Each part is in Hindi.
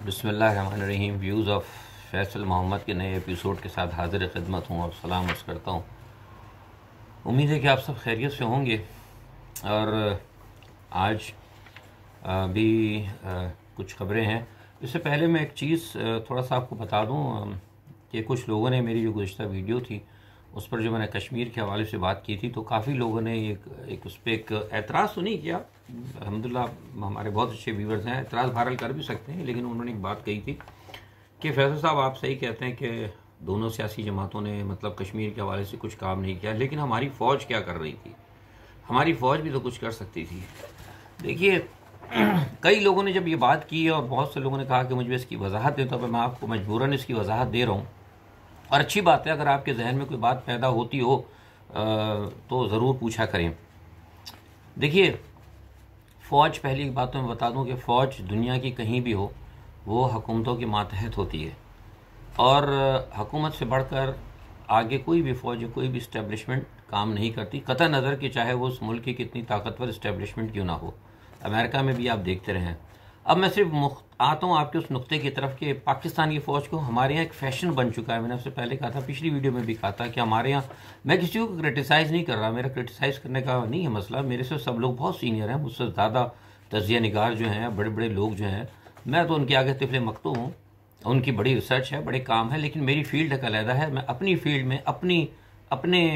बिस्मिल्लाहिर्रहमानिर्रहीम। व्यूज़ ऑफ फैसल मोहम्मद के नए एपिसोड के साथ हाजिर खिदमत हूँ और सलाम अर्ज़ करता हूँ। उम्मीद है कि आप सब खैरियत से होंगे। और आज भी कुछ खबरें हैं। इससे पहले मैं एक चीज़ थोड़ा सा आपको बता दूँ कि कुछ लोगों ने मेरी जो गुज़िश्ता वीडियो थी उस पर जो मैंने कश्मीर के हवाले से बात की थी, तो काफ़ी लोगों ने एक उस पर एक एतराज़ तो नहीं किया। अल्हम्दुलिल्लाह हमारे बहुत अच्छे व्यूवर्स हैं, एतराज़ वायरल कर भी सकते हैं, लेकिन उन्होंने एक बात कही थी कि फैसल साहब आप सही कहते हैं कि दोनों सियासी जमातों ने मतलब कश्मीर के हवाले से कुछ काम नहीं किया, लेकिन हमारी फ़ौज क्या कर रही थी? हमारी फ़ौज भी तो कुछ कर सकती थी। देखिए कई लोगों ने जब ये बात की और बहुत से लोगों ने कहा कि मुझे इसकी वजाहत दे, तो मैं आपको मजबूरन इसकी वजाहत दे रहा हूँ। और अच्छी बात है, अगर आपके जहन में कोई बात पैदा होती हो तो ज़रूर पूछा करें। देखिए फ़ौज, पहली बात तो मैं बता दूं कि फ़ौज दुनिया की कहीं भी हो वो हुकूमतों के मातहत होती है, और हुकूमत से बढ़कर आगे कोई भी फ़ौज या कोई भी इस्टेब्लिशमेंट काम नहीं करती, कतई नज़र कि चाहे वो उस मुल्क की कितनी ताकतवर इस्टेब्लिशमेंट क्यों ना हो। अमेरिका में भी आप देखते रहे हैं। अब मैं सिर्फ आता हूँ आपके उस नुक्ते की तरफ कि पाकिस्तान की फ़ौज को हमारे यहाँ एक फ़ैशन बन चुका है। मैंने आपसे पहले कहा था, पिछली वीडियो में भी कहा था कि हमारे यहाँ, मैं किसी को क्रिटिसाइज़ नहीं कर रहा, मेरा क्रिटिसाइज़ करने का नहीं है मसला, मेरे से सब लोग बहुत सीनियर हैं, मुझसे ज़्यादा तजिया निगार जो हैं, बड़े बड़े लोग जो हैं, मैं तो उनके आगे तिफले मकतू हूँ। उनकी बड़ी रिसर्च है, बड़े काम है, लेकिन मेरी फील्ड एक अलहदा है। मैं अपनी फील्ड में अपने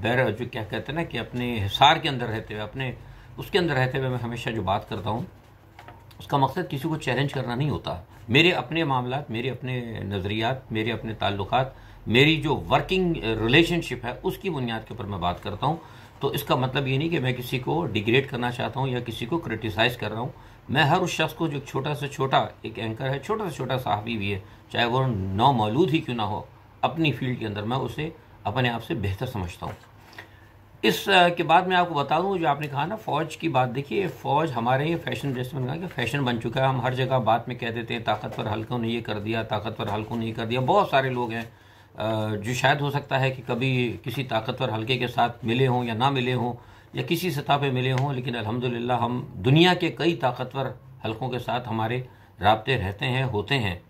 बैर जो क्या कहते हैं ना कि अपने हिसार के अंदर रहते हुए, अपने उसके अंदर रहते हुए मैं हमेशा जो बात करता हूँ उसका मकसद किसी को चैलेंज करना नहीं होता। मेरे अपने मामलात, मेरे अपने नज़रियात, मेरे अपने ताल्लुकात, मेरी जो वर्किंग रिलेशनशिप है उसकी बुनियाद के ऊपर मैं बात करता हूँ। तो इसका मतलब ये नहीं कि मैं किसी को डिग्रेड करना चाहता हूँ या किसी को क्रिटिसाइज़ कर रहा हूँ। मैं हर उस शख्स को जो छोटा से छोटा एक एंकर है, छोटा से छोटा सहाफ़ी भी है, चाहे वो नौ मौलूद ही क्यों ना हो, अपनी फील्ड के अंदर मैं उसे अपने आप से बेहतर समझता हूँ। इस के बाद मैं आपको बता दूं, जो आपने कहा ना फ़ौज की बात, देखिए फ़ौज हमारे ये फैशन, जैसे मैंने कहा कि फ़ैशन बन चुका है। हम हर जगह बात में कह देते हैं ताकतवर हल्कों ने ये कर दिया, ताकतवर हल्कों ने ये कर दिया। बहुत सारे लोग हैं जो शायद हो सकता है कि कभी किसी ताकतवर हल्के के साथ मिले हों या ना मिले हों या किसी सतह पे मिले हों, लेकिन अल्हम्दुलिल्लाह हम दुनिया के कई ताकतवर हल्कों के साथ हमारे राब्ते रहते हैं, होते हैं।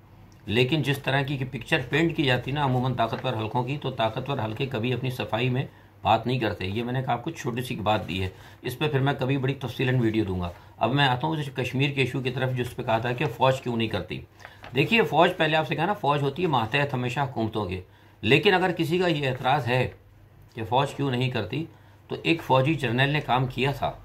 लेकिन जिस तरह की पिक्चर पेंट की जाती ना अमूमन ताकतवर हल्कों की, तो ताकतवर हल्के कभी अपनी सफाई में बात नहीं करते। ये मैंने आपको छोटी सी बात दी है, इस पर फिर मैं कभी बड़ी तफसीलन वीडियो दूंगा। अब मैं आता हूँ कश्मीर के इशू की तरफ, जिस पे कहा था कि फ़ौज क्यों नहीं करती। देखिए फ़ौज, पहले आपसे कहा ना, फ़ौज होती है मातहत हमेशा हुकूमतों के। लेकिन अगर किसी का ये एतराज़ है कि फ़ौज क्यों नहीं करती, तो एक फ़ौजी जर्नल ने काम किया था,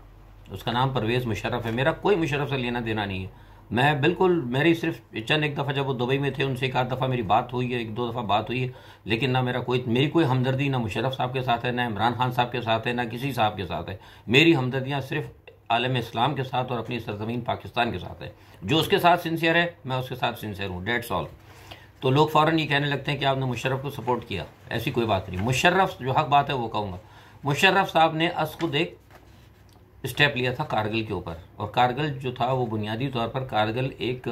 उसका नाम परवेज़ मुशर्रफ है। मेरा कोई मुशर्रफ से लेना देना नहीं है, मैं बिल्कुल, मेरी सिर्फ चंद एक दफ़ा जब वो दुबई में थे उनसे एक आध दफ़ा मेरी बात हुई है, एक दो दफ़ा बात हुई है, लेकिन ना मेरी कोई हमदर्दी ना मुशर्रफ साहब के साथ है, ना इमरान खान साहब के साथ है, ना किसी साहब के साथ है। मेरी हमदर्दियाँ सिर्फ आलम इस्लाम के साथ और अपनी सरजमीन पाकिस्तान के साथ है। जो उसके साथ सिंसियर है मैं उसके साथ सिंसियर हूँ, डेट्स ऑल। तो लोग फ़ौरन ये कहने लगते हैं कि आपने मुशर्रफ को सपोर्ट किया, ऐसी कोई बात नहीं। मुशर्रफ जो हक बात है वो कहूँगा, मुशर्रफ साहब ने खुद एक स्टेप लिया था कारगिल के ऊपर, और कारगिल जो था वो बुनियादी तौर पर कारगिल एक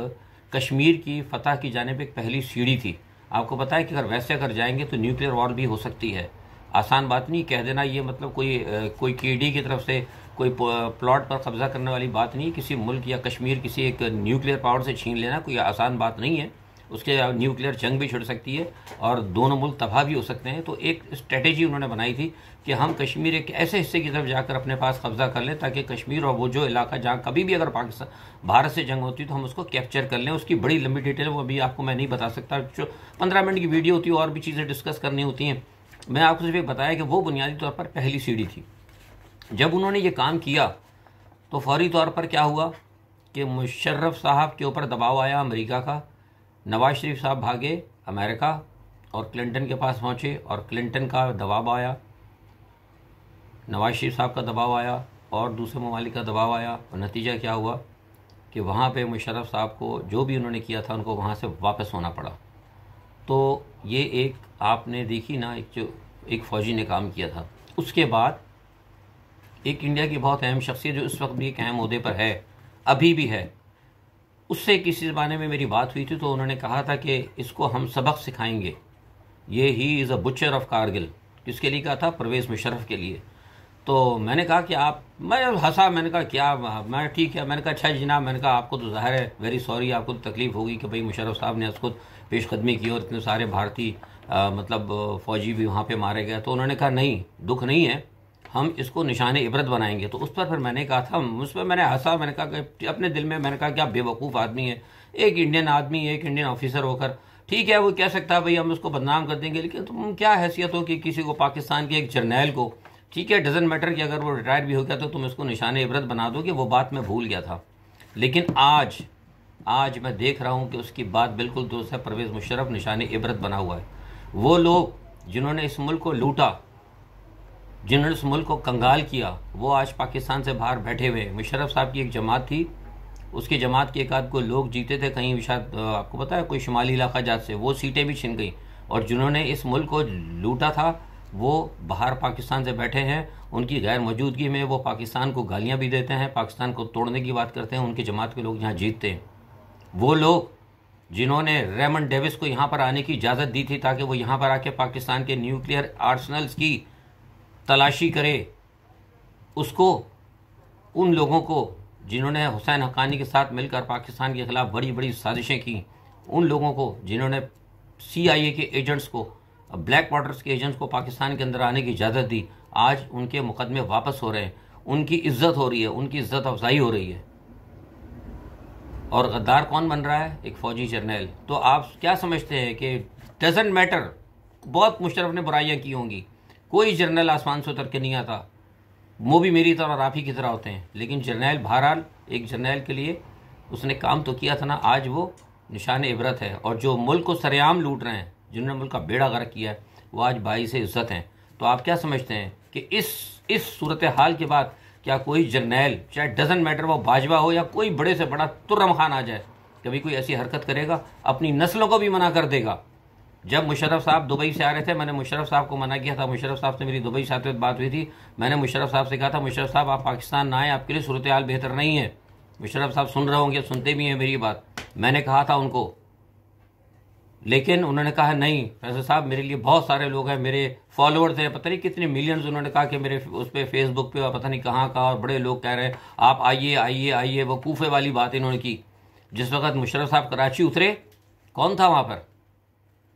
कश्मीर की फतह की जानिब एक पहली सीढ़ी थी। आपको पता है कि अगर जाएंगे तो न्यूक्लियर वॉर भी हो सकती है, आसान बात नहीं कह देना। ये मतलब कोई केडी की तरफ से कोई प्लॉट पर कब्जा करने वाली बात नहीं। किसी मुल्क या कश्मीर किसी एक न्यूक्लियर पावर से छीन लेना कोई आसान बात नहीं है, उसके न्यूक्लियर जंग भी छिड़ सकती है और दोनों मुल्क तबाह भी हो सकते हैं। तो एक स्ट्रेटेजी उन्होंने बनाई थी कि हम कश्मीर एक ऐसे हिस्से की तरफ जाकर अपने पास कब्जा कर लें ताकि कश्मीर और वो जो इलाका जहाँ कभी भी अगर पाकिस्तान भारत से जंग होती तो हम उसको कैप्चर कर लें। उसकी बड़ी लंबी डिटेल वो अभी आपको मैं नहीं बता सकता, जो 15 मिनट की वीडियो होती है और भी चीज़ें डिस्कस करनी होती हैं। मैं आपको सिर्फ बताया कि वो बुनियादी तौर पर पहली सीढ़ी थी। जब उन्होंने ये काम किया तो फौरी तौर पर क्या हुआ कि मुशर्रफ साहब के ऊपर दबाव आया अमेरिका का। नवाज शरीफ साहब भागे अमेरिका और क्लिंटन के पास पहुँचे, और क्लिंटन का दबाव आया, नवाज शरीफ साहब का दबाव आया और दूसरे ममालिक का दबाव आया। और नतीजा क्या हुआ कि वहाँ पे मुशर्रफ साहब को जो भी उन्होंने किया था उनको वहाँ से वापस होना पड़ा। तो ये एक आपने देखी ना, एक फ़ौजी ने काम किया था। उसके बाद एक इंडिया की बहुत अहम शख्सियत जो इस वक्त भी एक अहम ओहदे पर है, अभी भी है, उससे किसी ज़माने में मेरी बात हुई थी तो उन्होंने कहा था कि इसको हम सबक सिखाएंगे। ये he is a butcher of Kargil. किसके लिए कहा था? परवेज़ मुशर्रफ के लिए। तो मैंने कहा कि आप, मैं हंसा, मैंने कहा क्या, मैं ठीक है, मैंने कहा अच्छा जी जनाब, मैंने कहा आपको तो ज़ाहिर है वेरी सॉरी, आपको तो तकलीफ़ होगी कि भाई मुशर्रफ साहब ने खुद पेशकदमी की और इतने सारे भारतीय मतलब फ़ौजी भी वहाँ पे मारे गए। तो उन्होंने कहा नहीं, दुख नहीं है, हम इसको निशान इबरत बनाएंगे। तो उस पर फिर मैंने कहा था, उस पर मैंने हंसा, मैंने कहा कि अपने दिल में मैंने कहा कि आप बेवकूफ़ आदमी है, एक इंडियन आदमी, एक इंडियन ऑफिसर होकर, ठीक है वो कह सकता है भाई हम उसको बदनाम कर देंगे, लेकिन तुम क्या हैसियत हो कि किसी को, पाकिस्तान के एक जर्नैल को, ठीक है डजन मैटर कि अगर वो रिटायर भी हो गया तो तुम इसको निशान इबरत बना दोगे। वो बात मैं भूल गया था, लेकिन आज मैं देख रहा हूँ कि उसकी बात बिल्कुल दुरुस्त है। परवेज़ मुशर्रफ निशान इबरत बना हुआ है। वो लोग जिन्होंने इस मुल्क को लूटा, जिन्होंने इस मुल्क को कंगाल किया, वो आज पाकिस्तान से बाहर बैठे हुए हैं। मुशर्रफ साहब की एक जमात थी, उसकी जमात के एक आध को लोग जीते थे कहीं, शायद आपको पता है कोई शुमाली इलाका जात से, वो सीटें भी छिन गई। और जिन्होंने इस मुल्क को लूटा था वो बाहर पाकिस्तान से बैठे हैं। उनकी गैर मौजूदगी में वो पाकिस्तान को गालियां भी देते हैं, पाकिस्तान को तोड़ने की बात करते हैं। उनकी जमात के लोग यहाँ जीतते हैं। वो लोग जिन्होंने रेमंड डेविस को यहाँ पर आने की इजाज़त दी थी ताकि वो यहाँ पर आके पाकिस्तान के न्यूक्लियर आर्सनल्स की तलाशी करे, उसको, उन लोगों को जिन्होंने हुसैन हक्कानी के साथ मिलकर पाकिस्तान के खिलाफ बड़ी बड़ी साजिशें की, उन लोगों को जिन्होंने CIA के एजेंट्स को, ब्लैक वाटर्स के एजेंट्स को पाकिस्तान के अंदर आने की इजाज़त दी, आज उनके मुकदमे वापस हो रहे हैं, उनकी इज्जत हो रही है, उनकी इज्जत अफजाई हो रही है। और गद्दार कौन बन रहा है? एक फ़ौजी जर्नैल। तो आप क्या समझते हैं कि डजंट मैटर, बहुत मुशर्रफ ने बुराइयां की होंगी, कोई जर्नैल आसमान से उतर के नहीं आता, वो भी मेरी तरह और आप ही की तरह होते हैं, लेकिन जर्नैल बहरहाल एक जर्नैल के लिए उसने काम तो किया था ना, आज वो निशान इबरत है। और जो मुल्क को सरेआम लूट रहे हैं, जिन्होंने मुल्क का बेड़ा गर्क किया है, वो आज बाई से इज्जत हैं। तो आप क्या समझते हैं कि इस सूरत हाल के बाद क्या कोई जर्नैल, चाहे डजन मैटर वो बाजवा हो या कोई बड़े से बड़ा तुर्रम खान आ जाए, कभी कोई ऐसी हरकत करेगा? अपनी नस्लों को भी मना कर देगा। जब मुशर्रफ साहब दुबई से आ रहे थे, मैंने मुशर्रफ साहब को मना किया था। मुशर्रफ साहब से मेरी दुबई से आते वक्त बात हुई थी। मैंने मुशर्रफ साहब से कहा था, मुशर्रफ साहब आप पाकिस्तान ना आए, आपके लिए सूरत हाल बेहतर नहीं है। मुशर्रफ साहब सुन रहे होंगे, सुनते भी हैं मेरी बात, मैंने कहा था उनको, लेकिन उन्होंने कहा नहीं फैसल साहब, मेरे लिए बहुत सारे लोग हैं, मेरे फॉलोअर्स हैं, पता नहीं कितने मिलियंस। उन्होंने कहा कि मेरे उस पर फेसबुक पे पता नहीं कहाँ कहाँ, और बड़े लोग कह रहे हैं आप आइए आइए आइए। वो कूफे वाली बात इन्होंने की। जिस वक्त मुशर्रफ साहब कराची उतरे, कौन था वहाँ पर,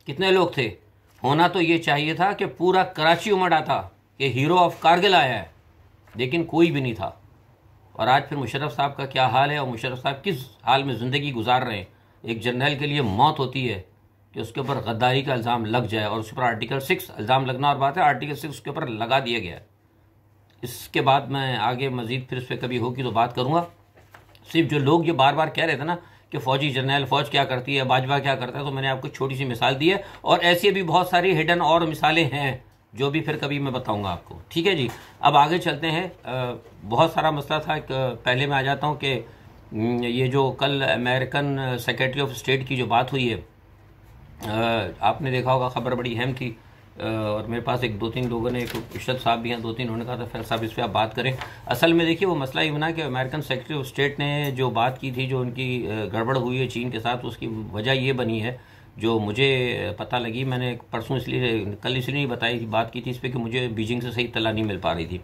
कितने लोग थे? होना तो ये चाहिए था कि पूरा कराची उमड़ आता कि हीरो ऑफ कारगिल आया है, लेकिन कोई भी नहीं था। और आज फिर मुशर्रफ साहब का क्या हाल है, और मुशर्रफ साहब किस हाल में ज़िंदगी गुजार रहे हैं। एक जर्नल के लिए मौत होती है कि उसके ऊपर गद्दारी का इल्ज़ाम लग जाए, और उस पर आर्टिकल 6 इल्ज़ाम लगना और बात है, आर्टिकल 6 उसके ऊपर लगा दिया गया है। इसके बाद मैं आगे मज़ीद फिर इस पर कभी होगी तो बात करूँगा। सिर्फ जो लोग ये बार बार कह रहे थे ना कि फ़ौजी जर्नैल, फ़ौज क्या करती है, बाजवा क्या करता है, तो मैंने आपको छोटी सी मिसाल दी है, और ऐसी भी बहुत सारी हिडन और मिसालें हैं जो भी फिर कभी मैं बताऊंगा आपको। ठीक है जी, अब आगे चलते हैं। बहुत सारा मसला था। पहले मैं आ जाता हूँ कि ये जो कल अमेरिकन सेक्रेटरी ऑफ स्टेट की जो बात हुई है, आपने देखा होगा, खबर बड़ी अहम थी। और मेरे पास एक दो तीन लोगों ने, एक इशरत साहब भी हैं, दो तीन, उन्होंने कहा था फैसल साहब इस पर आप बात करें। असल में देखिए वो मसला ये बना कि अमेरिकन सेक्रेटरी ऑफ स्टेट ने जो बात की थी, जो उनकी गड़बड़ हुई है चीन के साथ, उसकी वजह ये बनी है जो मुझे पता लगी। मैंने परसों इसलिए, कल इसलिए नहीं बताई थी, बात की थी इस पर कि मुझे बीजिंग से सही इत्तला नहीं मिल पा रही थी।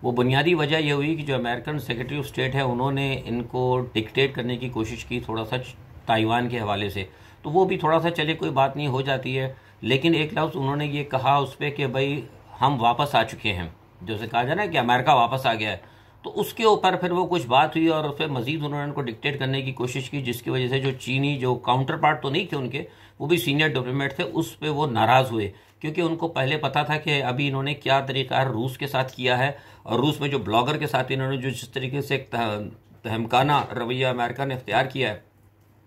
वो बुनियादी वजह यह हुई कि जो अमेरिकन सेक्रेटरी ऑफ स्टेट है, उन्होंने इनको डिक्टेट करने की कोशिश की थोड़ा सा ताइवान के हवाले से। तो वो भी थोड़ा सा चले कोई बात नहीं, हो जाती है, लेकिन एक लफ्ज़ उन्होंने ये कहा उस पर कि भाई हम वापस आ चुके हैं, जैसे कहा जाए ना कि अमेरिका वापस आ गया है। तो उसके ऊपर फिर वो कुछ बात हुई और फिर मज़ीद उन्होंने उनको डिक्टेट करने की कोशिश की, जिसकी वजह से जो चीनी जो काउंटर पार्ट तो नहीं थे उनके, वो भी सीनियर डिप्लोमेट थे, उस पर वो नाराज़ हुए, क्योंकि उनको पहले पता था कि अभी इन्होंने क्या तरीका रूस के साथ किया है, और रूस में जो ब्लॉगर के साथ इन्होंने जो जिस तरीके से तहमकाना रवैया अमेरिका ने इख्तियार किया है,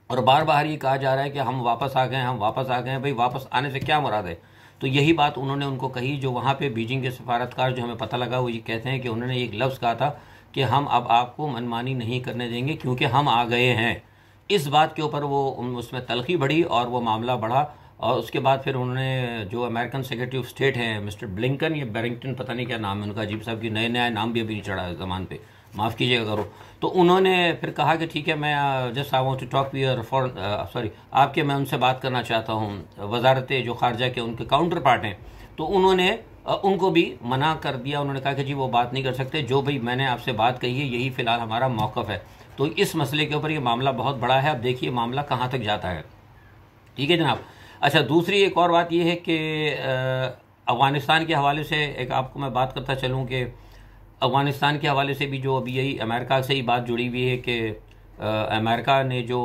और बार बार ये कहा जा रहा है कि हम वापस आ गए, हम वापस आ गए हैं। भाई वापस आने से क्या मुराद है? तो यही बात उन्होंने उनको कही। जो वहाँ पे बीजिंग के सफारतकार, जो हमें पता लगा, वो ये कहते हैं कि उन्होंने एक लफ्ज़ कहा था कि हम अब आपको मनमानी नहीं करने देंगे क्योंकि हम आ गए हैं। इस बात के ऊपर वो उसमें तलखी बढ़ी और वो मामला बढ़ा। और उसके बाद फिर उन्होंने, जो अमेरिकन सेक्रेटरी ऑफ स्टेट हैं मिस्टर ब्लिंकन या बैरिंगटन, पता नहीं क्या नाम है उनका, अजीब साहब की, नए नया नाम भी अभी नहीं चढ़ा है ज़बान पे, माफ़ कीजिएगा करो। तो उन्होंने फिर कहा कि ठीक है, मैं just I want to talk where foreign, sorry आपके, मैं उनसे बात करना चाहता हूँ, वजारत जो खारजा के उनके काउंटर पार्ट हैं, तो उन्होंने उनको भी मना कर दिया। उन्होंने कहा कि जी वो बात नहीं कर सकते, जो भाई मैंने आपसे बात कही है यही फ़िलहाल हमारा मौक़िफ़ है। तो इस मसले के ऊपर ये मामला बहुत बड़ा है। अब देखिए मामला कहाँ तक जाता है। ठीक है जनाब। अच्छा, दूसरी एक और बात यह है कि अफ़गानिस्तान के हवाले से एक आपको मैं बात करता चलूँ कि अफ़गानिस्तान के हवाले से भी जो अभी यही अमेरिका से ही बात जुड़ी हुई है कि अमेरिका ने जो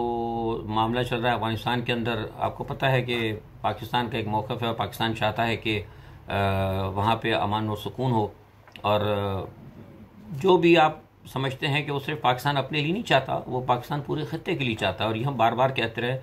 मामला चल रहा है अफ़गानिस्तान के अंदर, आपको पता है कि पाकिस्तान का एक मौक़िफ़ है और पाकिस्तान चाहता है कि वहाँ पे अमन और सुकून हो। और जो भी आप समझते हैं कि वो सिर्फ पाकिस्तान अपने लिए नहीं चाहता, वो पाकिस्तान पूरे खत्ते के लिए चाहता है। और ये हम बार बार कहते रहे,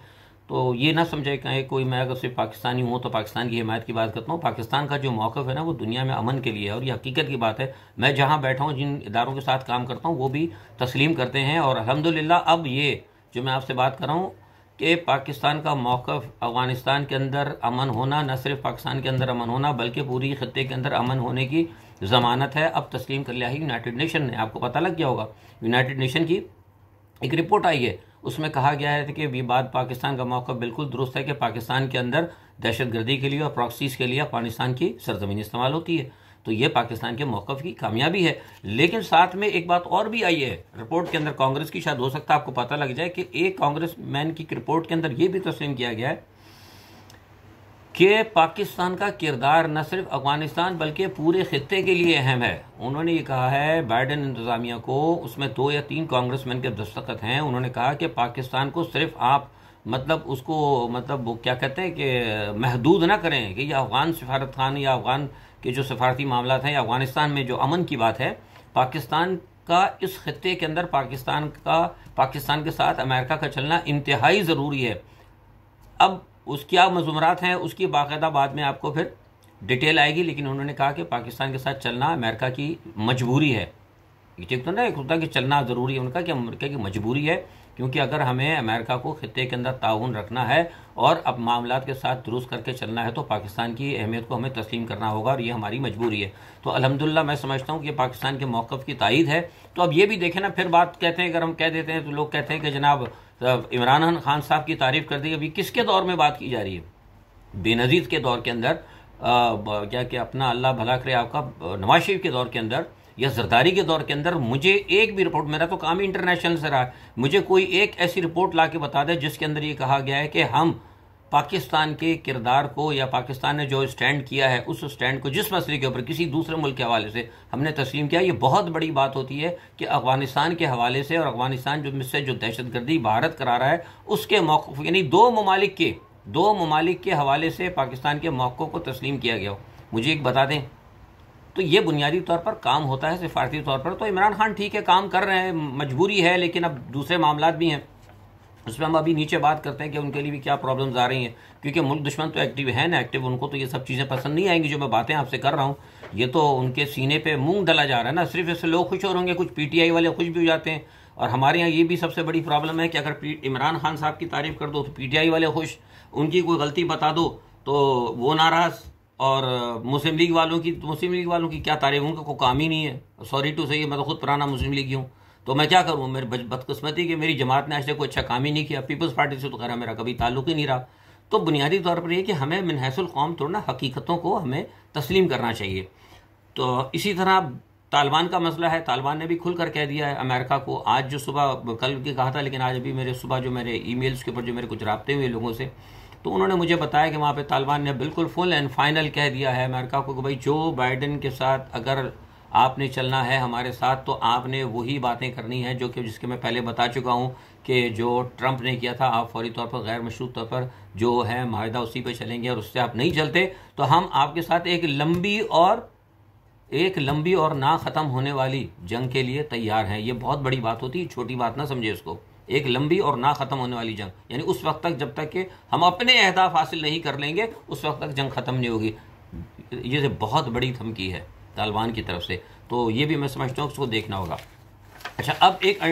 तो ये ना समझे कहें कोई मैं अगर सिर्फ पाकिस्तानी हूँ तो पाकिस्तान की हिमायत की बात करता हूँ। पाकिस्तान का जो मौक़िफ़ है ना वो दुनिया में अमन के लिए है और ये हकीकत की बात है। मैं जहाँ बैठा हूँ, जिन इदारों के साथ काम करता हूँ, वो भी तस्लीम करते हैं। और अल्हम्दुलिल्लाह अब ये जो मैं आपसे बात कर रहा हूँ कि पाकिस्तान का मौक़िफ़ अफ़गानिस्तान के अंदर अमन होना, न सिर्फ पाकिस्तान के अंदर अमन होना बल्कि पूरी खत्ते के अंदर अमन होने की ज़मानत है, अब तस्लीम कर लिया है यूनाइटेड नेशन ने। आपको पता लग गया होगा, यूनाइटेड नेशन की एक रिपोर्ट आई है, उसमें कहा गया है कि ये बात पाकिस्तान का मौक़िफ़ बिल्कुल दुरुस्त है कि पाकिस्तान के अंदर दहशतगर्दी के लिए और प्रॉक्सीज़ के लिए अफ़गानिस्तान की सरज़मीन इस्तेमाल होती है। तो ये पाकिस्तान के मौक़िफ़ की कामयाबी है। लेकिन साथ में एक बात और भी आई है रिपोर्ट के अंदर, कांग्रेस की, शायद हो सकता है आपको पता लग जाए कि एक कांग्रेस मैन की रिपोर्ट के अंदर ये भी तस्लीम किया गया है कि पाकिस्तान का किरदार न सिर्फ अफ़गानिस्तान बल्कि पूरे खित्ते के लिए अहम है। उन्होंने ये कहा है बाइडेन इंतज़ामिया को, उसमें 2 या 3 कांग्रेसमैन के दस्तखत हैं। उन्होंने कहा कि पाकिस्तान को सिर्फ आप मतलब उसको मतलब वो क्या कहते हैं कि महदूद ना करें कि यह अफ़गान सफारत खान या अफ़गान के जो सफारती मामला हैं या अफ़गानिस्तान में जो अमन की बात है, पाकिस्तान का इस खित्ते के अंदर पाकिस्तान के साथ अमेरिका का चलना इंतहाई ज़रूरी है। अब उस क्या मज़मुरात हैं उसकी बाकायदा बाद में आपको फिर डिटेल आएगी, लेकिन उन्होंने कहा कि पाकिस्तान के साथ चलना अमेरिका की मजबूरी है। ठीक तो ना, एक होता है कि चलना ज़रूरी है, उनका कि अमेरिका की मजबूरी है, क्योंकि अगर हमें अमेरिका को खित्ते के अंदर ताउन रखना है और अब मामलात के साथ दुरुस्त करके चलना है तो पाकिस्तान की अहमियत को हमें तस्लीम करना होगा और ये हमारी मजबूरी है। तो अल्हम्दुलिल्लाह मैं समझता हूँ कि पाकिस्तान के मौक़िफ़ की तायीद है। तो अब ये भी देखें ना, फिर बात कहते हैं, अगर हम कह देते हैं तो लोग कहते हैं कि जनाब इमरान खान साहब की तारीफ़ कर दी। अभी किसके दौर में बात की जा रही है? बेनज़ीर के दौर के अंदर, क्या कि अपना अल्लाह भला करे आपका, नवाज शरीफ के दौर के अंदर या जरदारी के दौर के अंदर मुझे एक भी रिपोर्ट, मेरा तो काम ही इंटरनेशनल से रहा है, मुझे कोई एक ऐसी रिपोर्ट ला के बता दे जिसके अंदर ये कहा गया है कि हम पाकिस्तान के किरदार को या पाकिस्तान ने जो स्टैंड किया है उस स्टैंड को जिस मसले के ऊपर किसी दूसरे मुल्क के हवाले से हमने तस्लीम किया। ये बहुत बड़ी बात होती है कि अफ़गानिस्तान के हवाले से और अफ़गानिस्तान जो दहशतगर्दी भारत करा रहा है उसके मौक़िफ़, यानी दो ममालिक के हवाले से पाकिस्तान के मौक़िफ़ को तस्लीम किया गया हो, मुझे एक बता दें। तो ये बुनियादी तौर पर काम होता है सिफारती तौर पर। तो इमरान खान ठीक है, काम कर रहे हैं, मजबूरी है, लेकिन अब दूसरे मामलात भी हैं, उसमें हम अभी नीचे बात करते हैं कि उनके लिए भी क्या प्रॉब्लम्स आ रही हैं, क्योंकि मुल्क दुश्मन तो एक्टिव है ना, एक्टिव, उनको तो ये सब चीज़ें पसंद नहीं आएंगी जो मैं बातें आपसे कर रहा हूँ। ये तो उनके सीने पे मूंग डला जा रहा है ना, सिर्फ इससे लोग खुश हो रहे होंगे, कुछ PTI वाले खुश भी हो जाते हैं। और हमारे यहाँ ये भी सबसे बड़ी प्रॉब्लम है कि अगर इमरान खान साहब की तारीफ़ कर दो तो PTI वाले खुश, उनकी कोई गलती बता दो तो वो नाराज़, और मुस्लिम लीग वालों की क्या तारीफ, उनका कोई काम ही नहीं है। सॉरी टू से, मैं तो खुद पुराना मुस्लिम लीगी हूँ, तो मैं क्या करूँ, मेरी बदकिस्मती कि मेरी जमात ने आज तक कोई अच्छा काम ही नहीं किया। पीपल्स पार्टी से तो खैर मेरा कभी ताल्लुक ही नहीं रहा। तो बुनियादी तौर पर यह कि हमें मिनहसुल कौम थोड़ा हकीकतों को हमें तस्लीम करना चाहिए। तो इसी तरह तालिबान का मसला है, तालिबान ने भी खुलकर कह दिया है अमेरिका को। आज जो सुबह, कल भी कहा था, लेकिन आज अभी मेरे सुबह जो मेरे ईमेल्स के ऊपर जो मेरे कुछ राब्ते हुए लोगों से, तो उन्होंने मुझे बताया कि वहाँ पे तालिबान ने बिल्कुल फुल एंड फाइनल कह दिया है अमेरिका को कि भाई जो बाइडेन के साथ अगर आपने चलना है हमारे साथ तो आपने वही बातें करनी है जो कि जिसके मैं पहले बता चुका हूँ कि जो ट्रंप ने किया था, आप फौरी तौर पर गैर मशरूत तौर पर जो है माहिदा उसी पे चलेंगे, और उससे आप नहीं चलते तो हम आपके साथ एक लंबी और ना ख़त्म होने वाली जंग के लिए तैयार हैं। ये बहुत बड़ी बात होती है, छोटी बात ना समझे इसको। एक लंबी और ना ख़त्म होने वाली जंग, यानी उस वक्त तक जब तक कि हम अपने अहदाफ हासिल नहीं कर लेंगे उस वक्त तक जंग ख़त्म नहीं होगी। ये बहुत बड़ी धमकी है तालिबान की तरफ से, तो ये भी मैं समझता हूँ उसको देखना होगा। अच्छा, अब एक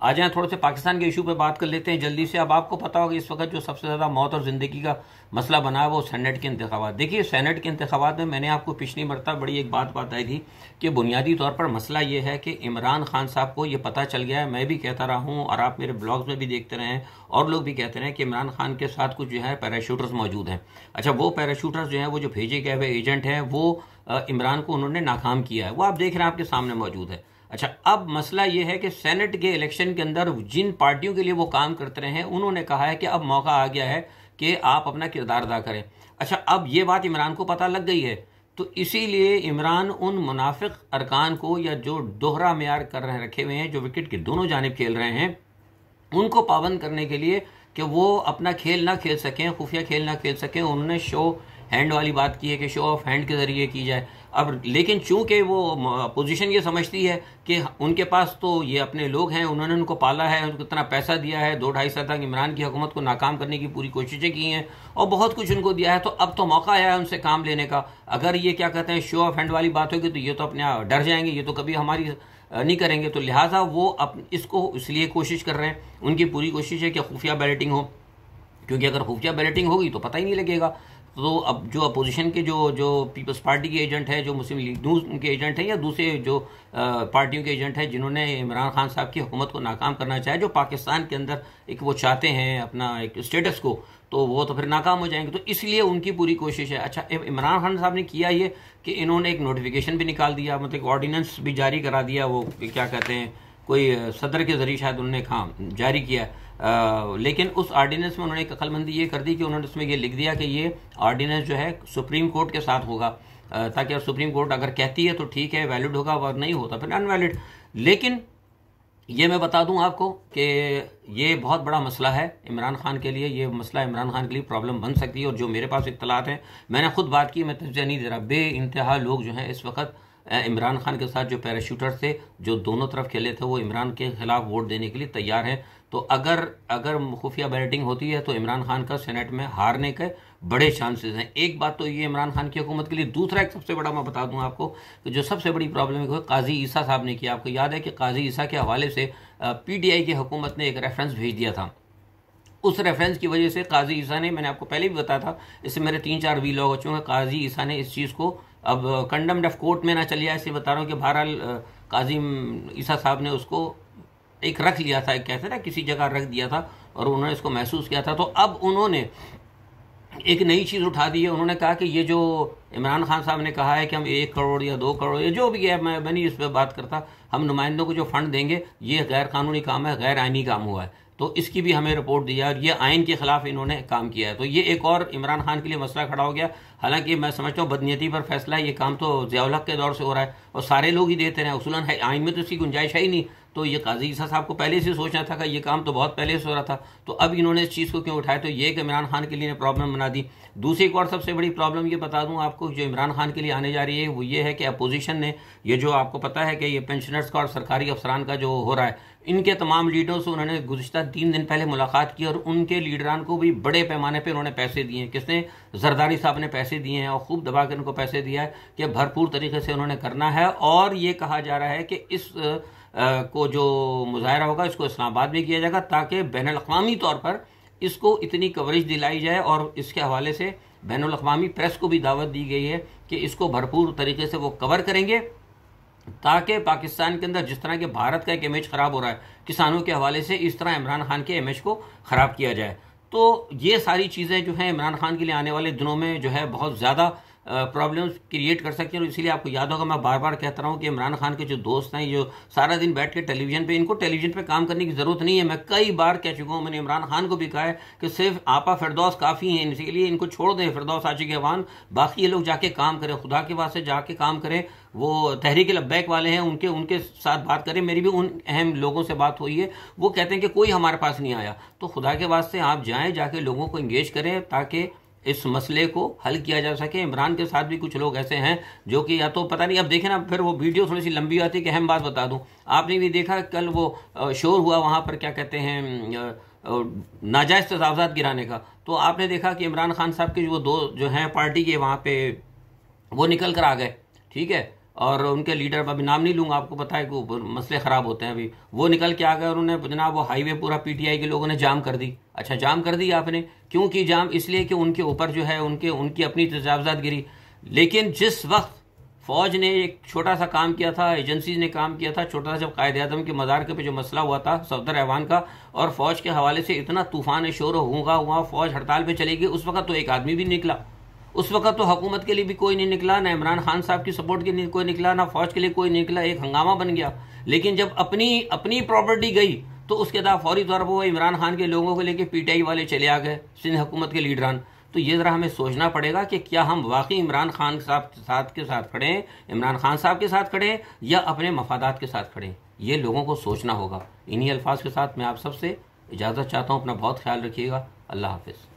आ जाएं थोड़े से पाकिस्तान के इशू पे बात कर लेते हैं जल्दी से। अब आपको पता होगा इस वक्त जो सबसे ज़्यादा मौत और ज़िंदगी का मसला बना है वो सेनेट के इंतखाबात। देखिए सेनेट के इंतखाबात में मैंने आपको पिछली मरतबा बड़ी एक बात बताई थी कि बुनियादी तौर पर मसला ये है कि इमरान खान साहब को ये पता चल गया है, मैं भी कहता रहा हूँ और आप मेरे ब्लॉग्स में भी देखते रहे हैं और लोग भी कहते रहे हैं कि इमरान खान के साथ कुछ जो है पैराशूटर्स मौजूद हैं। अच्छा, वो पैराशूटर्स जो हैं वो जो भेजे गए हुए एजेंट हैं वो इमरान को उन्होंने नाकाम किया है, वो आप देख रहे हैं आपके सामने मौजूद है। अच्छा, अब मसला ये है कि सेनेट के इलेक्शन के अंदर जिन पार्टियों के लिए वो काम करते रहे हैं उन्होंने कहा है कि अब मौका आ गया है कि आप अपना किरदार अदा करें। अच्छा, अब ये बात इमरान को पता लग गई है, तो इसीलिए इमरान उन मुनाफिक अरकान को या जो दोहरा मेयार कर रहे रखे हुए हैं, जो विकेट की दोनों जानिब खेल रहे हैं, उनको पाबंद करने के लिए कि वो अपना खेल ना खेल सकें, खुफिया खेल ना खेल सकें, उन्होंने शो हैंड वाली बात की है कि शो ऑफ हैंड के ज़रिए की जाए। अब लेकिन चूंकि वो अपोजिशन ये समझती है कि उनके पास तो ये अपने लोग हैं, उन्होंने उनको पाला है, उनको इतना पैसा दिया है, 2-2.5 साल तक इमरान की हुकूमत को नाकाम करने की पूरी कोशिशें की हैं और बहुत कुछ उनको दिया है, तो अब तो मौका आया है उनसे काम लेने का। अगर ये क्या कहते हैं शो ऑफ हैंड वाली बात होगी तो ये तो अपने डर जाएंगे, ये तो कभी हमारी नहीं करेंगे, तो लिहाजा वो इसको इसलिए कोशिश कर रहे हैं। उनकी पूरी कोशिश है कि खुफिया बैलेटिंग हो, क्योंकि अगर खुफिया बैलेटिंग होगी तो पता ही नहीं लगेगा। तो अब जो अपोजिशन के जो पीपल्स पार्टी के एजेंट हैं, जो मुस्लिम लीग नून के एजेंट हैं या दूसरे जो पार्टियों के एजेंट हैं जिन्होंने इमरान खान साहब की हुकूमत को नाकाम करना चाहे, जो पाकिस्तान के अंदर एक वो चाहते हैं अपना एक स्टेटस को, तो वो तो फिर नाकाम हो जाएंगे, तो इसलिए उनकी पूरी कोशिश है। अच्छा, इमरान खान साहब ने किया ये कि इन्होंने एक नोटिफिकेशन भी निकाल दिया, मतलब ऑर्डिनेंस भी जारी करा दिया, वो क्या कहते हैं कोई सदर के जरिए शायद उन्होंने जारी किया। लेकिन उस आर्डिनेंस में उन्होंने एक अक्लमंदी ये कर दी कि उन्होंने उसमें ये लिख दिया कि ये आर्डिनेंस जो है सुप्रीम कोर्ट के साथ होगा, ताकि अब सुप्रीम कोर्ट अगर कहती है तो ठीक है वैलिड होगा, और नहीं होता फिर अनवैलिड। लेकिन ये मैं बता दूं आपको कि ये बहुत बड़ा मसला है इमरान खान के लिए, ये मसला इमरान खान के लिए प्रॉब्लम बन सकती है। और जो मेरे पास इत्तलात हैं, मैंने खुद बात की, मैं तवज्जो नहीं दे रहा, बे इंतहा लोग जो हैं इस वक्त इमरान खान के साथ जो पैराशूटर थे जो दोनों तरफ खेले थे वो इमरान के खिलाफ वोट देने के लिए तैयार हैं। तो अगर खुफिया बैलेटिंग होती है तो इमरान खान का सेनेट में हारने के बड़े चांसेस हैं। एक बात तो ये इमरान खान की हुकूमत के लिए। दूसरा एक सबसे बड़ा मैं बता दूं आपको कि जो सबसे बड़ी प्रॉब्लम है काजी ईसा साहब ने किया। आपको याद है कि काजी ईसा के हवाले से पीटीआई की हुकूमत ने एक रेफरेंस भेज दिया था। उस रेफरेंस की वजह से काजी ईसा ने, मैंने आपको पहले भी बताया था, इससे मेरे 3-4 वीलॉग हो चुके हैं, काजी ईसा ने इस चीज़ को अब कंडम्ड ऑफ कोर्ट में ना चलिए, ऐसे बता रहा हूँ कि बहरहाल काजी ईसा साहब ने उसको एक रख लिया था, एक कहते ना किसी जगह रख दिया था और उन्होंने इसको महसूस किया था। तो अब उन्होंने एक नई चीज़ उठा दी है। उन्होंने कहा कि ये जो इमरान खान साहब ने कहा है कि हम 1 करोड़ या 2 करोड़ या जो भी है, मैं नहीं इस पर बात करता, हम नुमाइंदों को जो फंड देंगे ये गैर कानूनी काम है, गैर आइनी काम हुआ है, तो इसकी भी हमें रिपोर्ट दी है और ये आइन के खिलाफ इन्होंने काम किया है। तो ये एक और इमरान खान के लिए मसला खड़ा हो गया। हालांकि मैं समझता हूँ बदनीयती पर फैसला है, ये काम तो ज़ियाउल हक के दौर से हो रहा है और सारे लोग ही देते रहे, उसूलन है, आइन में तो इसकी गुंजाइश है ही नहीं। तो ये काजी ईसा साहब को पहले से सोचना था कि ये काम तो बहुत पहले से हो रहा था, तो अब इन्होंने इस चीज़ को क्यों उठाया, तो ये कि इमरान खान के लिए प्रॉब्लम बना दी। दूसरी एक और सबसे बड़ी प्रॉब्लम ये बता दूं आपको जो इमरान खान के लिए आने जा रही है वो ये है कि अपोजिशन ने ये जो आपको पता है कि ये पेंशनर्स का और सरकारी अफसरान का जो हो रहा है, इनके तमाम लीडरों से उन्होंने गुज़िश्ता 3 दिन पहले मुलाकात की और उनके लीडरान को भी बड़े पैमाने पर उन्होंने पैसे दिए हैं। किसने? जरदारी साहब ने पैसे दिए हैं और खूब दबा कर उनको पैसे दिया है कि भरपूर तरीके से उन्होंने करना है। और ये कहा जा रहा है कि इस को जो मुजाहरा होगा इसको इस्लामाबाद में किया जाएगा ताकि बैनुल-अक़वामी तौर पर इसको इतनी कवरेज दिलाई जाए और इसके हवाले से बैनुल-अक़वामी प्रेस को भी दावत दी गई है कि इसको भरपूर तरीके से वो कवर करेंगे ताकि पाकिस्तान के अंदर जिस तरह के भारत का एक इमेज ख़राब हो रहा है किसानों के हवाले से, इस तरह इमरान खान के इमेज को ख़राब किया जाए। तो ये सारी चीज़ें जो हैं इमरान खान के लिए आने वाले दिनों में जो है बहुत ज़्यादा प्रॉब्लम्स क्रिएट कर सकती हैं। और इसीलिए आपको याद होगा मैं बार बार कहता रहा हूँ कि इमरान खान के जो दोस्त हैं जो सारा दिन बैठ के टेलीविज़न पे, इनको टेलीविज़न पे काम करने की ज़रूरत नहीं है। मैं कई बार कह चुका हूँ, मैंने इमरान खान को भी कहा है कि सिर्फ आपा फिरदौस काफ़ी हैं, इसीलिए इनको छोड़ दें, फिरदौस आशिक अवान, बाकी ये लोग जाके काम करें, खुदा के वास्ते जाके काम करें। वो तहरीक लब्बैक वाले हैं, उनके साथ बात करें। मेरी भी उन अहम लोगों से बात हुई है, वो कहते हैं कि कोई हमारे पास नहीं आया। तो खुदा के वास्ते आप जाएँ, जाके लोगों को इंगेज करें ताकि इस मसले को हल किया जा सके। इमरान के साथ भी कुछ लोग ऐसे हैं जो कि या तो पता नहीं, अब देखें ना, फिर वो वीडियो थोड़ी सी लंबी आती है कि अहम बात बता दूं, आपने भी देखा कल वो शोर हुआ वहाँ पर, क्या कहते हैं, नाजायज़ तजावुज़ात गिराने का। तो आपने देखा कि इमरान खान साहब के वो 2 जो हैं पार्टी के वहाँ पे वो निकल कर आ गए, ठीक है, और उनके लीडर, अभी नाम नहीं लूँगा, आपको पता है कि मसले ख़राब होते हैं, अभी वो निकल के आ गए और उन्होंने जनाब वो हाईवे पूरा पीटीआई के लोगों ने जाम कर दी। अच्छा, जाम कर दी आपने, क्यों की जाम? इसलिए कि उनके ऊपर जो है उनकी अपनी तजावज़ात गिरी। लेकिन जिस वक्त फ़ौज ने एक छोटा सा काम किया था, एजेंसी ने काम किया था छोटा सा, जब कायद-ए-आज़म के मज़ार के पे जो मसला हुआ था सफदर ऐवान का, और फ़ौज के हवाले से इतना तूफ़ान शोर होगा हुआ, फ़ौज हड़ताल पे चली गई, उस वक्त तो एक आदमी भी निकला। उस वक्त तो हुकूमत के लिए भी कोई नहीं निकला, ना इमरान खान साहब की सपोर्ट के लिए कोई निकला, ना फ़ौज के लिए कोई निकला, एक हंगामा बन गया। लेकिन जब अपनी प्रॉपर्टी गई तो उसके बाद फौरी तौर पर वो इमरान खान के लोगों को लेकर पीटीआई वाले चले आ गए, सिंध हुकूमत के लीडरान। तो ये ज़रा हमें सोचना पड़ेगा कि क्या हम वाकई इमरान खान साहब के साथ खड़े हैं, इमरान खान साहब के साथ खड़े हैं, या अपने मफादात के साथ खड़े हैं। ये लोगों को सोचना होगा। इन्हीं अल्फाज के साथ मैं आप सबसे इजाज़त चाहता हूँ। अपना बहुत ख्याल रखिएगा। अल्लाह हाफिज़।